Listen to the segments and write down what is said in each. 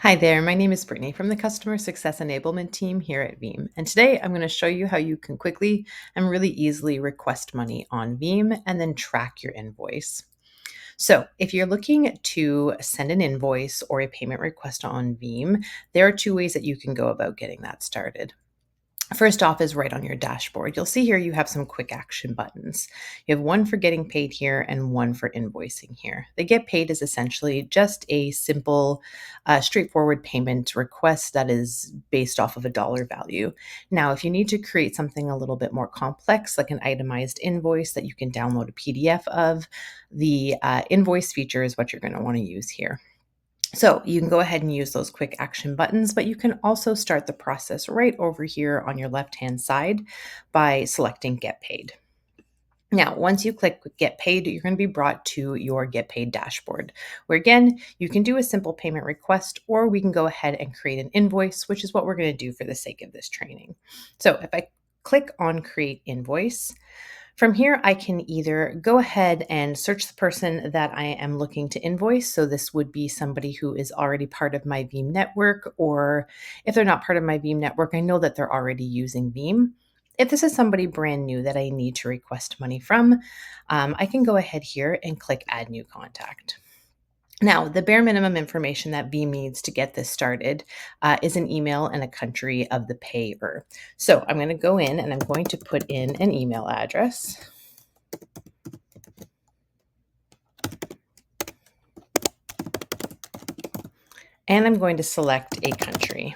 Hi there, my name is Brittany from the Customer Success Enablement team here at Veem. And today I'm going to show you how you can quickly and really easily request money on Veem and then track your invoice. So, if you're looking to send an invoice or a payment request on Veem, there are two ways that you can go about getting that started. First off is right on your dashboard. You'll see here you have some quick action buttons. You have one for getting paid here and one for invoicing here. The get paid is essentially just a simple, straightforward payment request that is based off of a dollar value. Now, if you need to create something a little bit more complex, like an itemized invoice that you can download a PDF of, the invoice feature is what you're going to want to use here. So you can go ahead and use those quick action buttons, but you can also start the process right over here on your left-hand side by selecting Get Paid. Now, once you click Get Paid, you're going to be brought to your Get Paid dashboard, where again, you can do a simple payment request, or we can go ahead and create an invoice, which is what we're going to do for the sake of this training. So if I click on Create Invoice, from here, I can either go ahead and search the person that I am looking to invoice. So this would be somebody who is already part of my Veem network, or if they're not part of my Veem network, I know that they're already using Veem. If this is somebody brand new that I need to request money from, I can go ahead here and click Add New Contact. Now, the bare minimum information that Veem needs to get this started is an email and a country of the payer. So I'm going to go in and I'm going to put in an email address. And I'm going to select a country.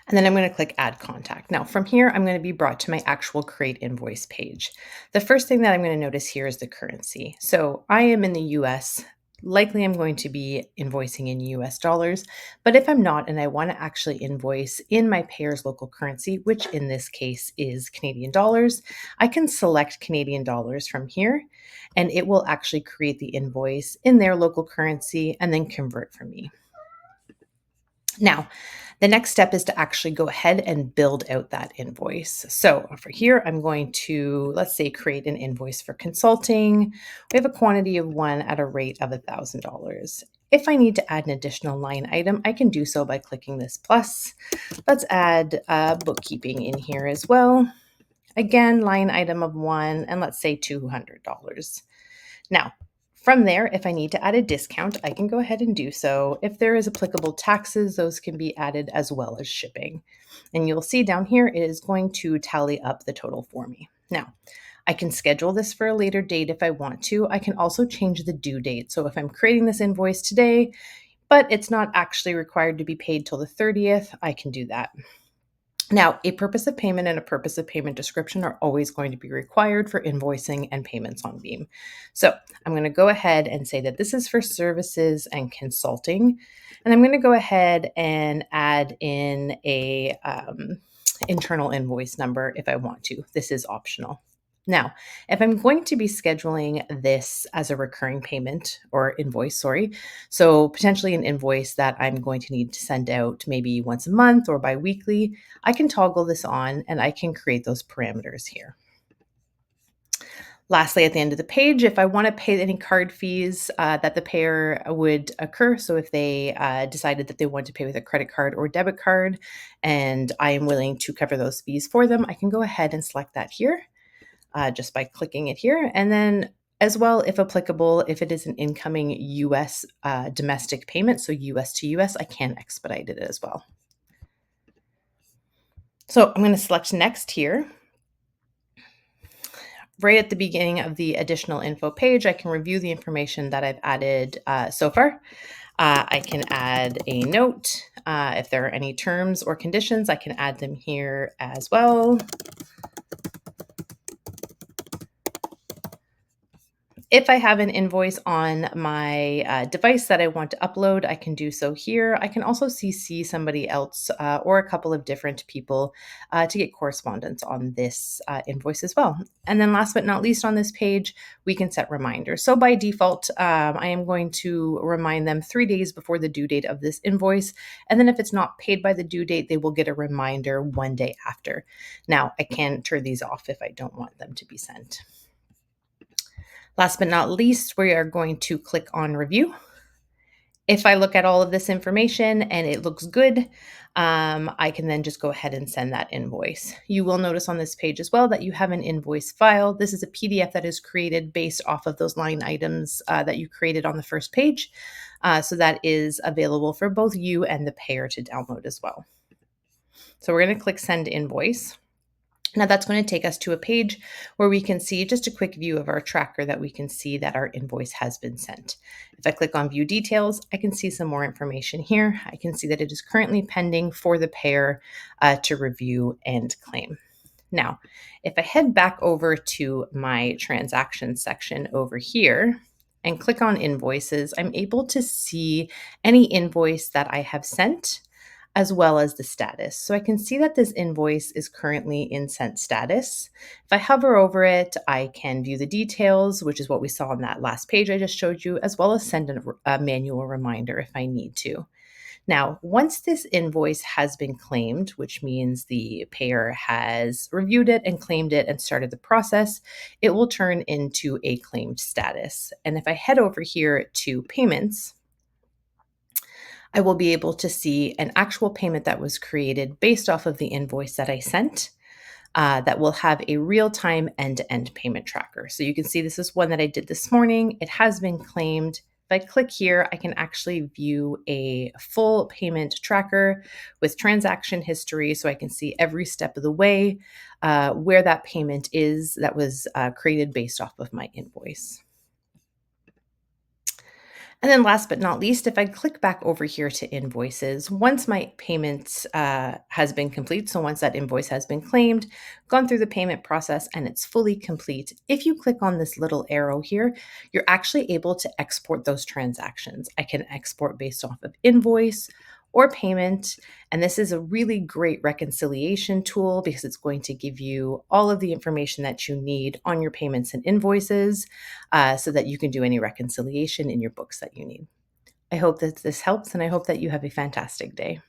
And then I'm going to click Add Contact. Now, from here, I'm going to be brought to my actual Create Invoice page. The first thing that I'm going to notice here is the currency. So I am in the US. Likely, I'm going to be invoicing in US dollars. But if I'm not, and I want to actually invoice in my payer's local currency, which in this case is Canadian dollars, I can select Canadian dollars from here, and it will actually create the invoice in their local currency and then convert for me. Now, the next step is to actually go ahead and build out that invoice. So for here, I'm going to, let's say, create an invoice for consulting. We have a quantity of one at a rate of $1,000. If I need to add an additional line item, I can do so by clicking this plus. Let's add bookkeeping in here as well. Again, line item of one, and let's say $200. Now, from there, if I need to add a discount, I can go ahead and do so. If there is applicable taxes, those can be added as well as shipping. And you'll see down here, it is going to tally up the total for me. Now, I can schedule this for a later date if I want to. I can also change the due date. So if I'm creating this invoice today, but it's not actually required to be paid till the 30th, I can do that. Now, a purpose of payment and a purpose of payment description are always going to be required for invoicing and payments on Veem. So I'm going to go ahead and say that this is for services and consulting. And I'm going to go ahead and add in a internal invoice number if I want to. This is optional. Now, if I'm going to be scheduling this as a recurring payment or invoice, so potentially an invoice that I'm going to need to send out maybe once a month or bi-weekly, I can toggle this on and I can create those parameters here. Lastly, at the end of the page, if I want to pay any card fees that the payer would occur, so if they decided that they want to pay with a credit card or debit card, and I am willing to cover those fees for them, I can go ahead and select that here just by clicking it here. And then as well, if applicable, if it is an incoming US domestic payment, so US to US, I can expedite it as well. So I'm going to select next here. Right at the beginning of the additional info page, I can review the information that I've added so far. I can add a note. If there are any terms or conditions, I can add them here as well. If I have an invoice on my device that I want to upload, I can do so here. I can also CC somebody else or a couple of different people to get correspondence on this invoice as well. And then last but not least on this page, we can set reminders. So by default, I am going to remind them 3 days before the due date of this invoice. And then if it's not paid by the due date, they will get a reminder 1 day after. Now, I can turn these off if I don't want them to be sent. Last but not least, we are going to click on review. If I look at all of this information and it looks good, I can then just go ahead and send that invoice. You will notice on this page as well that you have an invoice file. This is a PDF that is created based off of those line items that you created on the first page. So that is available for both you and the payer to download as well. So we're going to click Send Invoice. Now that's going to take us to a page where we can see just a quick view of our tracker that we can see that our invoice has been sent. If I click on View Details, I can see some more information here. I can see that it is currently pending for the payer to review and claim. Now, if I head back over to my transactions section over here and click on Invoices, I'm able to see any invoice that I have sent as well as the status. So I can see that this invoice is currently in sent status. If I hover over it, I can view the details, which is what we saw on that last page I just showed you, as well as send a manual reminder if I need to. Now, once this invoice has been claimed, which means the payer has reviewed it and claimed it and started the process, it will turn into a claimed status. And if I head over here to payments, I will be able to see an actual payment that was created based off of the invoice that I sent. That will have a real-time end-to-end payment tracker. So you can see this is one that I did this morning. It has been claimed. If I click here, I can actually view a full payment tracker with transaction history, so I can see every step of the way where that payment is that was created based off of my invoice. And then last but not least, if I click back over here to invoices, once my payment has been complete, so once that invoice has been claimed, gone through the payment process and it's fully complete, if you click on this little arrow here, you're actually able to export those transactions. I can export based off of invoice or payment. And this is a really great reconciliation tool because it's going to give you all of the information that you need on your payments and invoices so that you can do any reconciliation in your books that you need. I hope that this helps, and I hope that you have a fantastic day.